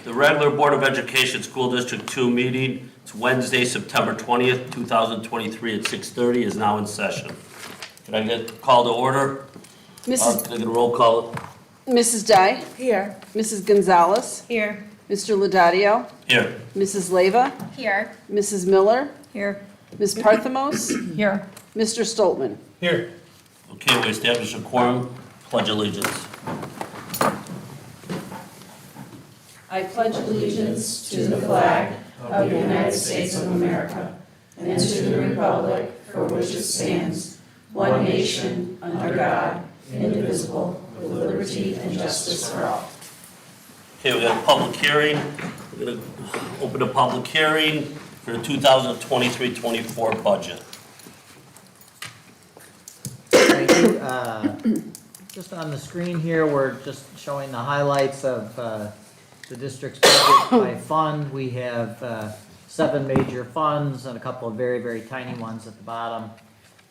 The regular Board of Education School District 2 meeting, it's Wednesday, September 20th, 2023 at 6:30 is now in session. Can I get call to order? Can I get a roll call? Mrs. Dye? Here. Mrs. Gonzalez? Here. Mr. Laudadio? Here. Mrs. Leyva? Here. Mrs. Miller? Here. Ms. Parthamos? Here. Mr. Stoltman? Here. Okay, we establish a quorum. Pledge allegiance. I pledge allegiance to the flag of the United States of America and to the republic for which it stands, one nation, under God, indivisible, with liberty and justice for all. Okay, we got a public hearing. We're going to open a public hearing for the 2023-24 budget. Thank you. Just on the screen here, we're just showing the highlights of the district's budget by fund. We have 7 major funds and a couple of very, very tiny ones at the bottom.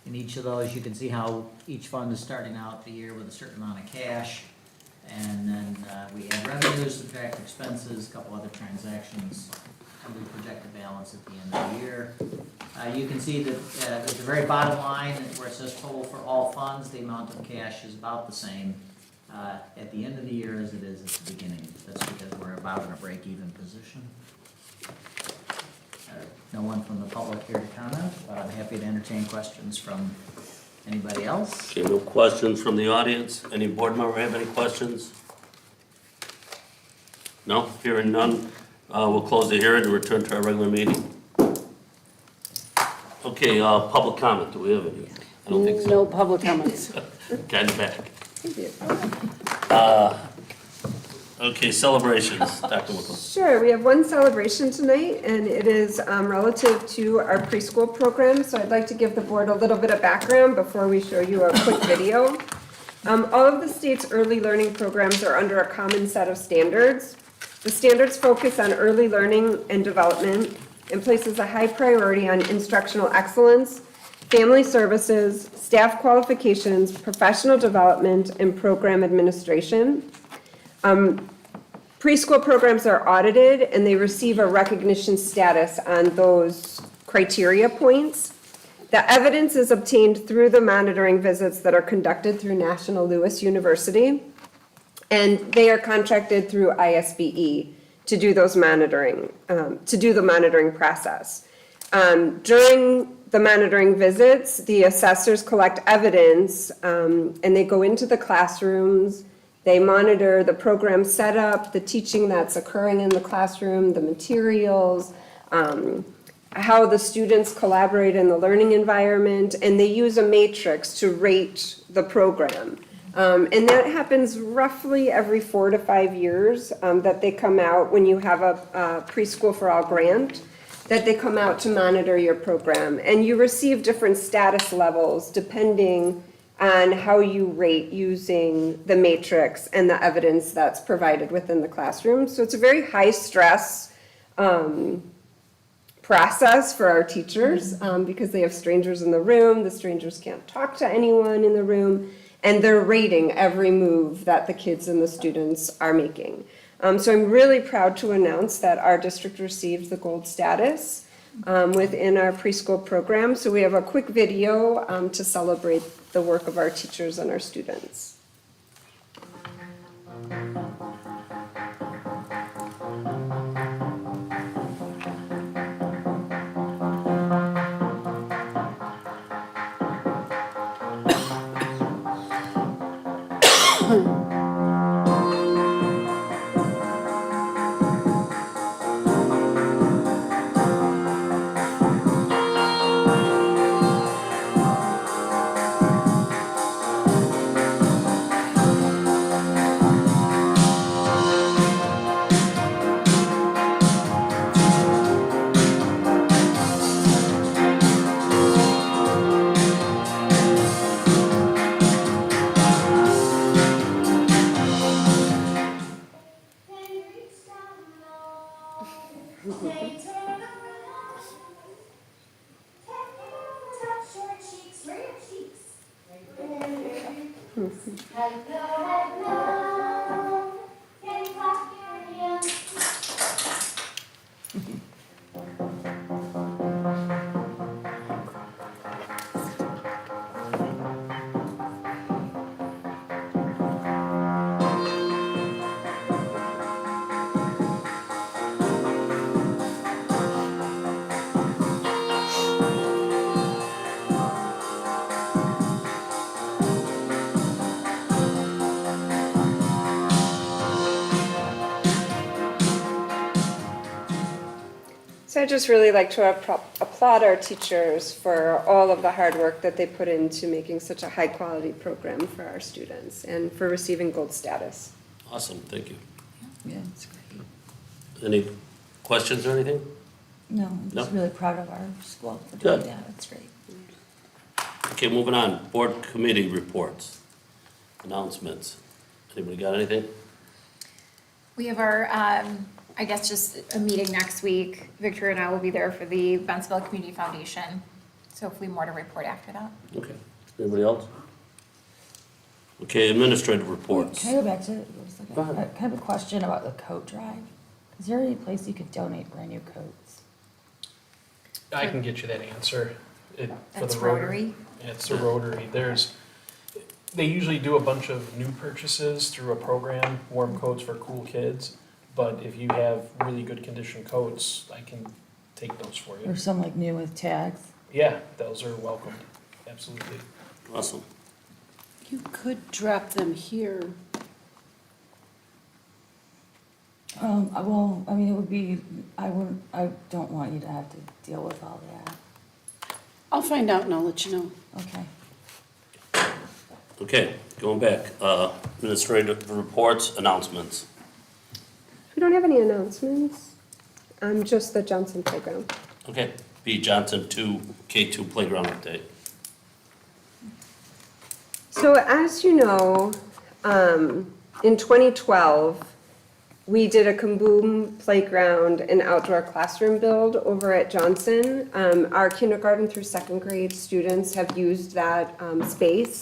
In each of those, you can see how each fund is starting out the year with a certain amount of cash. And then we have revenues, subtract expenses, a couple other transactions, and we project the balance at the end of the year. You can see that at the very bottom line, where it says total for all funds, the amount of cash is about the same at the end of the year as it is at the beginning. That's because we're about in a break-even position. No one from the public here to comment, but I'm happy to entertain questions from anybody else. Okay, no questions from the audience? Any board member have any questions? No? Hearing none, we'll close the hearing and return to our regular meeting. Okay, public comment, do we have any? I don't think so. No public comments. Kind of back. Okay, celebrations, Dr. McCall. Sure, we have one celebration tonight, and it is relative to our preschool program. So I'd like to give the board a little bit of background before we show you a quick video. All of the state's early learning programs are under a common set of standards. The standards focus on early learning and development and places a high priority on instructional excellence, family services, staff qualifications, professional development, and program administration. Preschool programs are audited and they receive a recognition status on those criteria points. The evidence is obtained through the monitoring visits that are conducted through National Louis University, and they are contracted through ISBE to do those monitoring, to do the monitoring process. During the monitoring visits, the assessors collect evidence and they go into the classrooms. They monitor the program setup, the teaching that's occurring in the classroom, the materials, how the students collaborate in the learning environment, and they use a matrix to rate the program. And that happens roughly every 4 to 5 years that they come out when you have a Preschool for All grant, that they come out to monitor your program. And you receive different status levels depending on how you rate using the matrix and the evidence that's provided within the classroom. So it's a very high stress process for our teachers because they have strangers in the room. The strangers can't talk to anyone in the room, and they're rating every move that the kids and the students are making. So I'm really proud to announce that our district received the gold status within our preschool program. So we have a quick video to celebrate the work of our teachers and our students. So I just really like to applaud our teachers for all of the hard work that they put into making such a high-quality program for our students and for receiving gold status. Awesome, thank you. Yeah, it's great. Any questions or anything? No, I'm No? just really proud of our school for doing Good. that. It's great. Okay, moving on, board committee reports, announcements. Anybody got anything? We have our, I guess, just a meeting next week. Victor and I will be there for the Bensville Community Foundation. So hopefully more to report after that. Okay, anybody else? Okay, administrative reports. Can I go back to, Go ahead. I have a question about the coat drive. Is there any place you could donate brand new coats? I can get you that answer. For That's the Rotary? Yeah, it's the Rotary. They usually do a bunch of new purchases through a program, warm coats for cool kids. But if you have really good condition coats, I can take those for Or you. some like new with tags? Yeah, those are welcomed, absolutely. Awesome. You could drop them here. Well, I mean, it would be, I don't want you to have to deal with all that. I'll find out and I'll let you know. Okay. Okay, going back, administrative reports, announcements. We don't have any announcements, just the Johnson Playground. Okay, B. Johnson 2, K2 playground update. So as you know, in 2012, we did a Kaboom playground and outdoor classroom build over at Johnson. Our kindergarten through second grade students have used that space.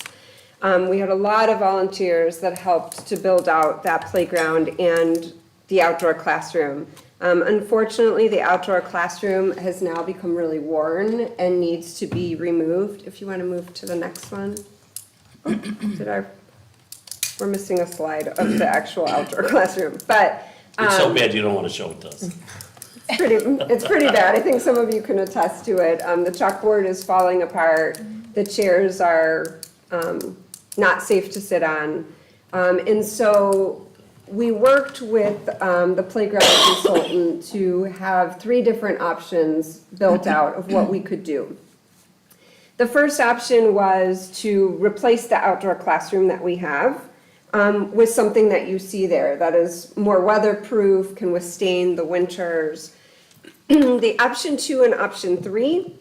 We had a lot of volunteers that helped to build out that playground and the outdoor classroom. Unfortunately, the outdoor classroom has now become really worn and needs to be removed. If you want to move to the next one. We're missing a slide of the actual outdoor classroom, but It's so bad you don't want to show it to us. it's pretty bad. I think some of you can attest to it. The chalkboard is falling apart. The chairs are not safe to sit on. And so we worked with the playground consultant to have 3 different options built out of what we could do. The first option was to replace the outdoor classroom that we have with something that you see there that is more weatherproof, can withstand the winters. The option 2 and option 3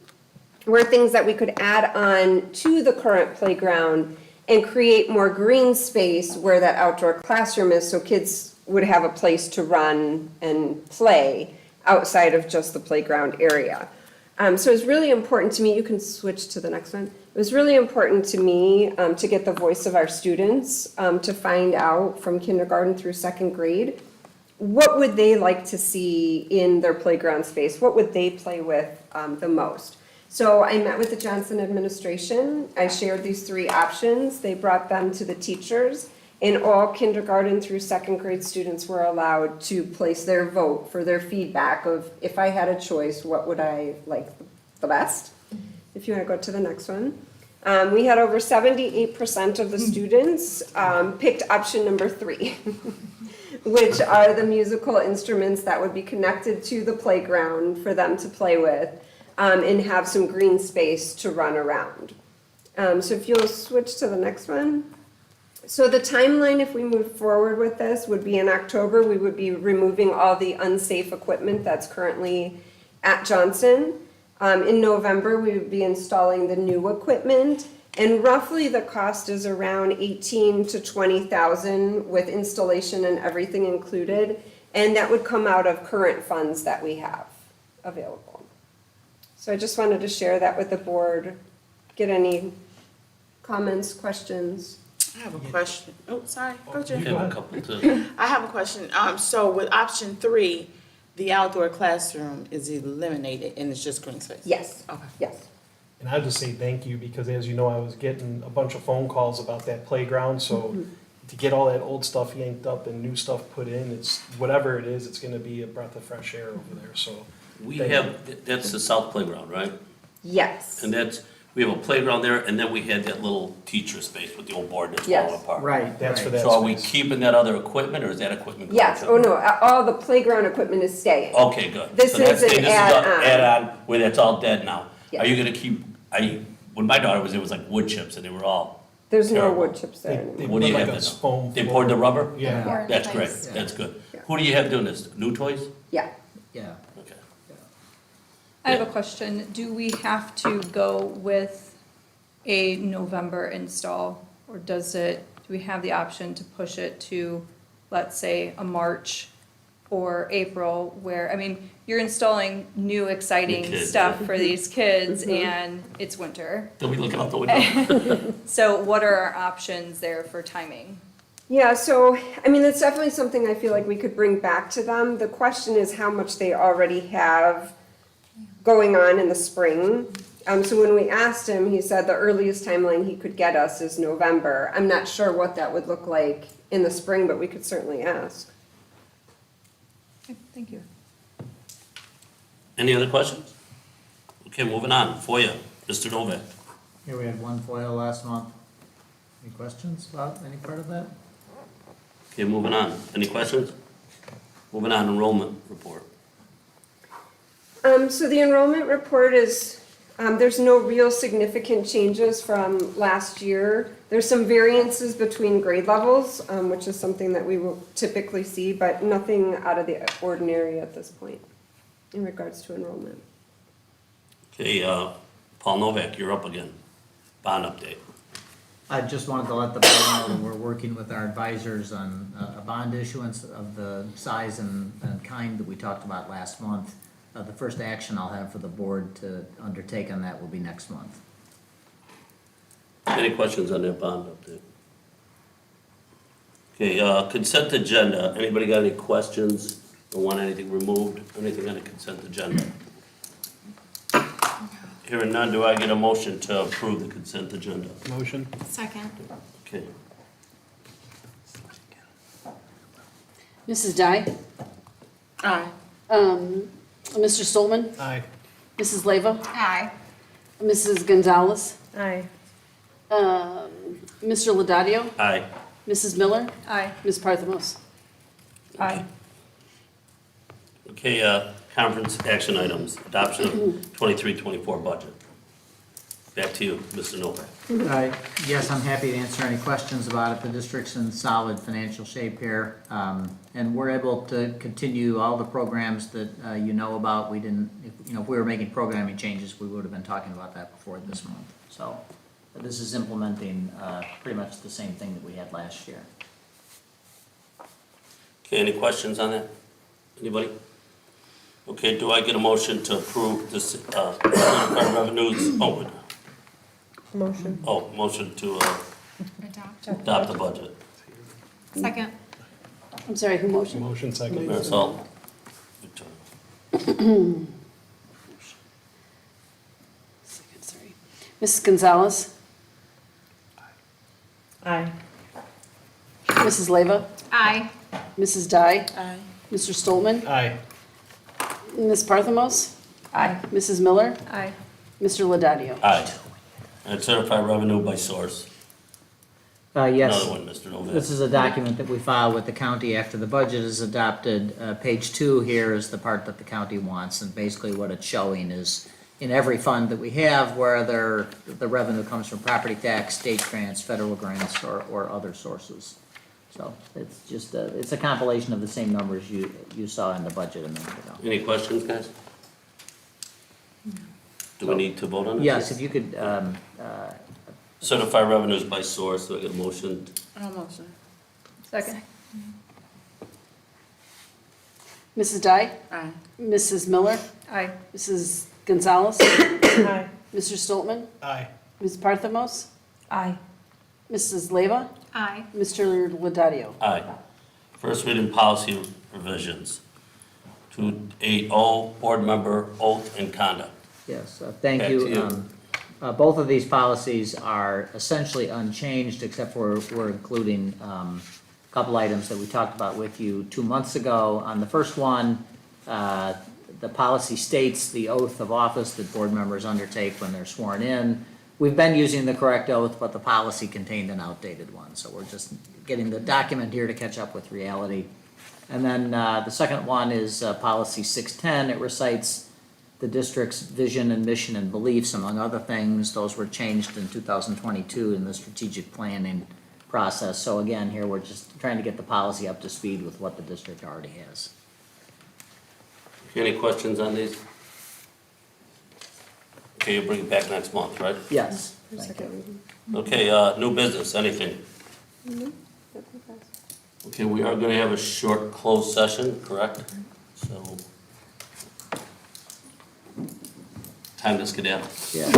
were things that we could add on to the current playground and create more green space where that outdoor classroom is, so kids would have a place to run and play outside of just the playground area. So it's really important to me, you can switch to the next one. It was really important to me to get the voice of our students, to find out from kindergarten through second grade, what would they like to see in their playground space? What would they play with the most? So I met with the Johnson administration. I shared these 3 options. They brought them to the teachers. And all kindergarten through second grade students were allowed to place their vote for their feedback of, if I had a choice, what would I like the best? If you want to go to the next one. We had over 78% of the students picked option number 3, which are the musical instruments that would be connected to the playground for them to play with and have some green space to run around. So if you'll switch to the next one. So the timeline, if we move forward with this, would be in October. We would be removing all the unsafe equipment that's currently at Johnson. In November, we would be installing the new equipment. And roughly the cost is around $18,000 to $20,000 with installation and everything included. And that would come out of current funds that we have available. So I just wanted to share that with the board. Get any comments, questions? I have a question. Oh, sorry. Go, You Jim. have a couple too. I have a question. So with option 3, the outdoor classroom is eliminated and it's just green space? Yes, Okay. yes. And I'll just say thank you, because as you know, I was getting a bunch of phone calls about that playground, so to get all that old stuff yanked up and new stuff put in, it's, whatever it is, it's gonna be a breath of fresh air over there, so. We have, that's the south playground, right? Yes. And that's, we have a playground there, and then we had that little teacher space with the old board that's falling Yes. apart. Right, That's for right. that So are we space. keeping that other equipment, or is that equipment going Yes, to? oh no, all the playground equipment is staying. Okay, good. This So that's- is an this a add-on. Add-on, where that's all dead now. Yes. Are you gonna keep, when my daughter was, it was like wood chips, and they were all, There's no Terrible. wood chips there They anymore. what do you put have like in a them? foam They floor. poured the rubber? Yeah. Or That's nice. great, that's good. Yeah. Who do you have doing this? New Toys? Yeah. Yeah. Okay. I have a question. Do we have to go with a November install? Or do we have the option to push it to, let's say, a March or April where, I mean, you're installing new exciting kids, stuff for these kids Mm-hmm. and it's winter. They'll be looking out the window. So what are our options there for timing? Yeah, so, I mean, that's definitely something I feel like we could bring back to them. The question is how much they already have going on in the spring. So when we asked him, he said the earliest timeline he could get us is November. I'm not sure what that would look like in the spring, but we could certainly ask. Thank you. Any other questions? Okay, moving on. FOIA, Mr. Novak. Here we had one FOIL last month. Any questions about any part of that? Okay, moving on. Any questions? Moving on, enrollment report. So the enrollment report is, there's no real significant changes from last year. There's some variances between grade levels, which is something that we will typically see, but nothing out of the ordinary at this point in regards to enrollment. Okay, Paul Novak, you're up again. Bond update. I just wanted to let the board know that we're working with our advisors on a bond issuance of the size and kind that we talked about last month. The first action I'll have for the board to undertake on that will be next month. Any questions on that bond update? Okay, consent agenda. Anybody got any questions? Don't want anything removed? Anything on the consent agenda? Hearing none, do I get a motion to approve the consent agenda? Motion? Second. Okay. Mrs. Dye? Aye. Mr. Stolman? Aye. Mrs. Leva? Aye. Mrs. Gonzalez? Aye. Mr. Laudadio? Aye. Mrs. Miller? Aye. Ms. Parthamos? Aye. Okay, conference action items, adoption of 23-24 budget. Back to you, Mr. Novak. Yes, I'm happy to answer any questions about it. The district's in solid financial shape here. And we're able to continue all the programs that you know about. We didn't, if we were making programming changes, we would have been talking about that before this month. So this is implementing pretty much the same thing that we had last year. Okay, any questions on that? Anybody? Okay, do I get a motion to approve this, certified revenues, Motion. motion to Adopt. adopt the budget. Second. I'm sorry, who motioned? Motion second. Marisol? Victoria. Second, sorry. Mrs. Gonzalez? Aye. Mrs. Leva? Aye. Mrs. Dye? Aye. Mr. Stolman? Aye. Ms. Parthamos? Aye. Mrs. Miller? Aye. Mr. Laudadio? Aye. And certified revenue by source. Yes. Another one, Mr. Novak. This is a document that we file with the county after the budget is adopted. Page 2 here is the part that the county wants, and basically what it's showing is in every fund that we have, whether the revenue comes from property tax, state grants, federal grants, or other sources. So it's just, it's a compilation of the same numbers you saw in the budget a minute ago. Any questions, guys? Do we need to vote on it? Yes, if you could, Certified revenues by source, do I get a motion? I'll motion. Second. Mrs. Dye? Aye. Mrs. Miller? Aye. Mrs. Gonzalez? Aye. Mr. Stoltman? Aye. Ms. Parthamos? Aye. Mrs. Leva? Aye. Mr. Laudadio? Aye. First reading policy revisions. 280, board member oath and conduct. yes, thank Back you. to you. Both of these policies are essentially unchanged, except for we're including a couple items that we talked about with you 2 months ago. On the first one, the policy states the oath of office that board members undertake when they're sworn in. we've been using the correct oath, but the policy contained an outdated one, so we're just getting the document here to catch up with reality. And then, the second one is, policy 610. It recites the district's vision and mission and beliefs, among other things. Those were changed in 2022 in the strategic planning process. So again, here, we're just trying to get the policy up to speed with what the district already has. Any questions on these? Okay, you'll bring it back next month, right? Yes, thank you. Okay, new business, anything? Okay, we are gonna have a short closed session, correct? So. Time to skedaddle. Yeah,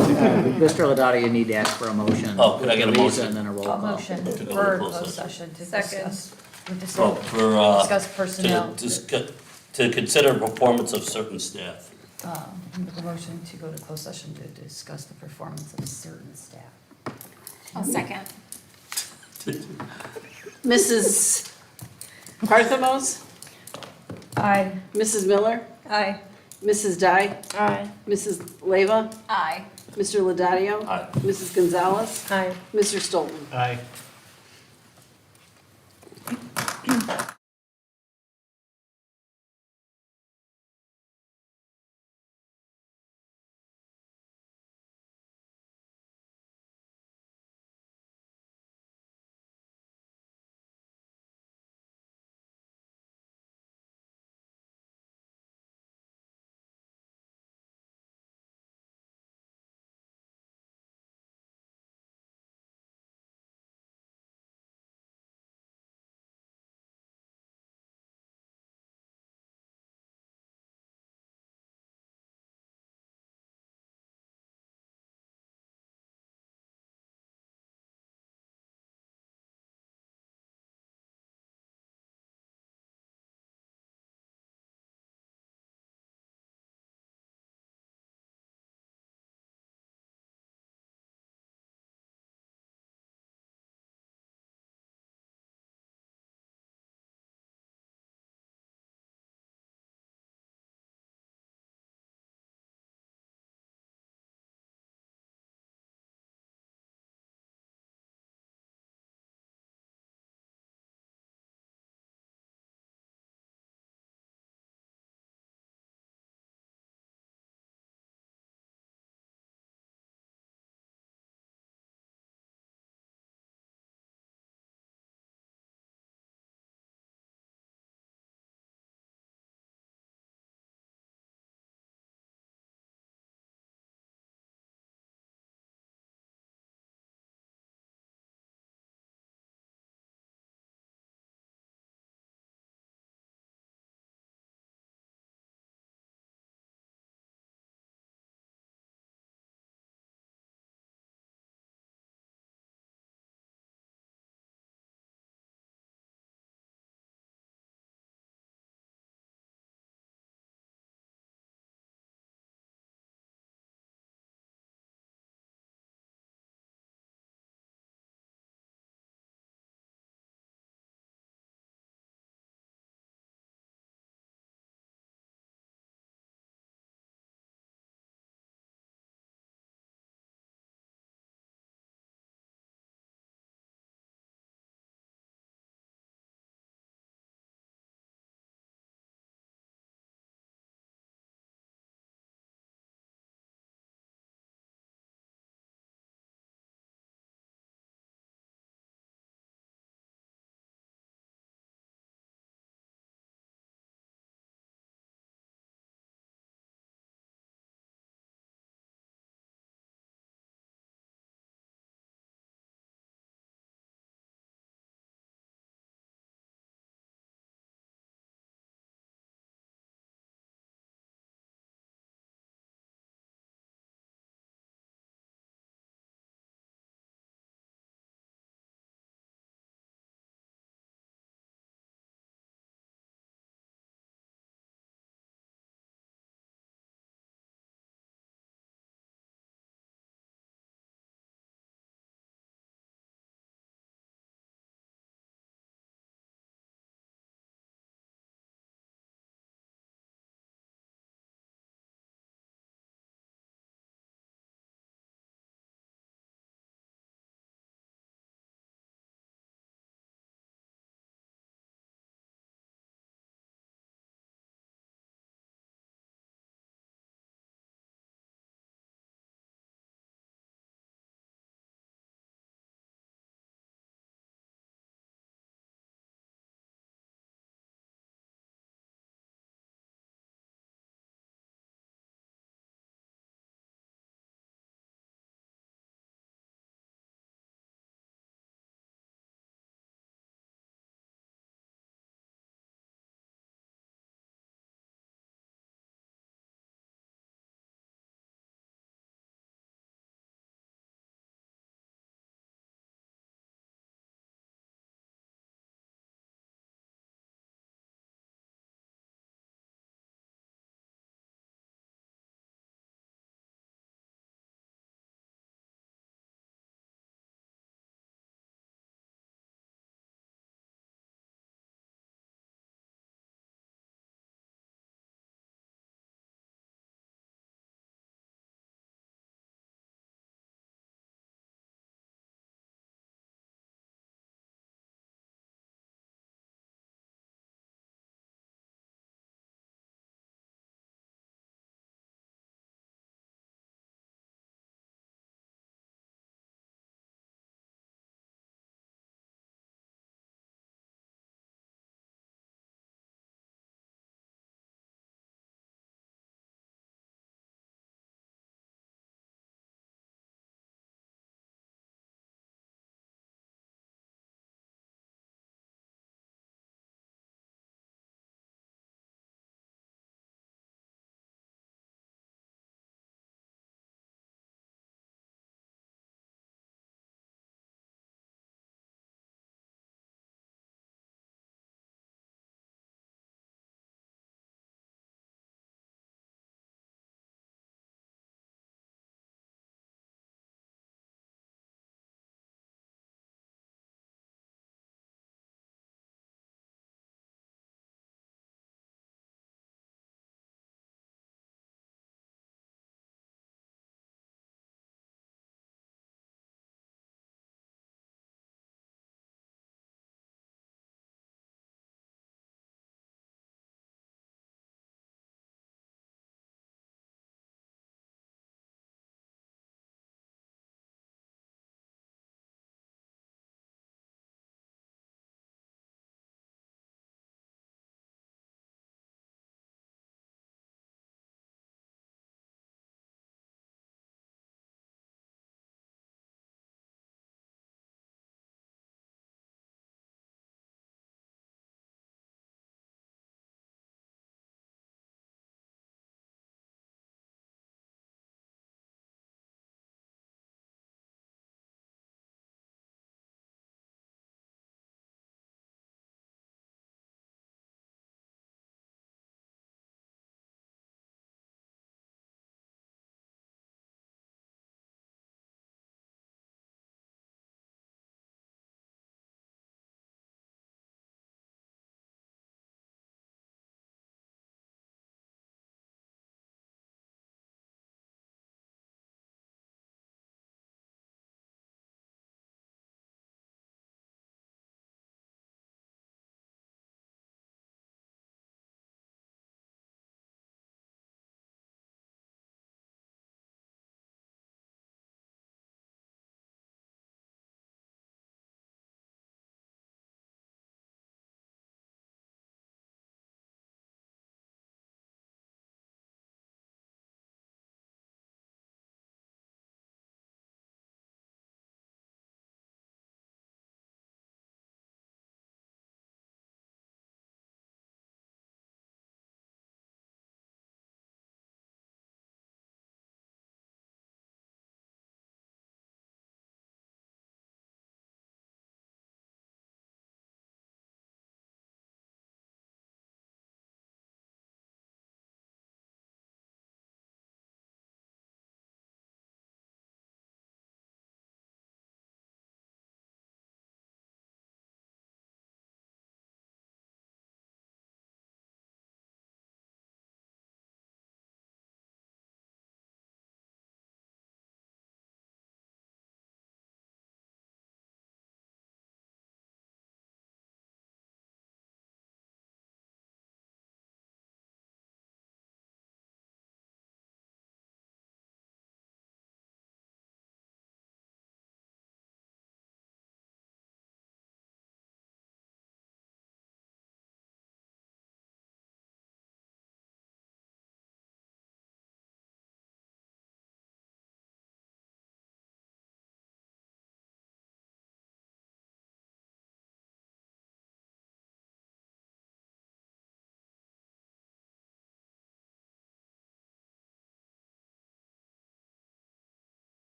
Mr. Ladato, you need to ask for a motion. Oh, could I get a with the reason motion? And a roll I'll call. motion To go to for closed closed session. session to Second. discuss, Oh, for, discuss personnel. to consider performance of certain staff. Make a motion to go to closed session to discuss the performance of certain staff. I'll second. Mrs. Parthamos? Aye. Mrs. Miller? Aye. Mrs. Dye? Aye. Mrs. Leyva? Aye. Mr. Ladadio? Aye. Mrs. Gonzalez? Aye. Mr. Stolten? Aye.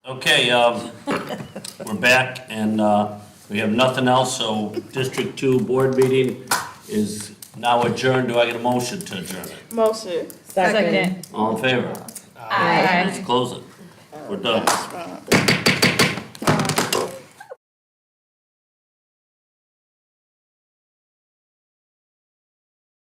Okay, we're back and we have nothing else, so District 2 board meeting is now adjourned. Do I get a motion to adjourn it? Motion. Second. All in favor? Aye. Let's close it. We're done.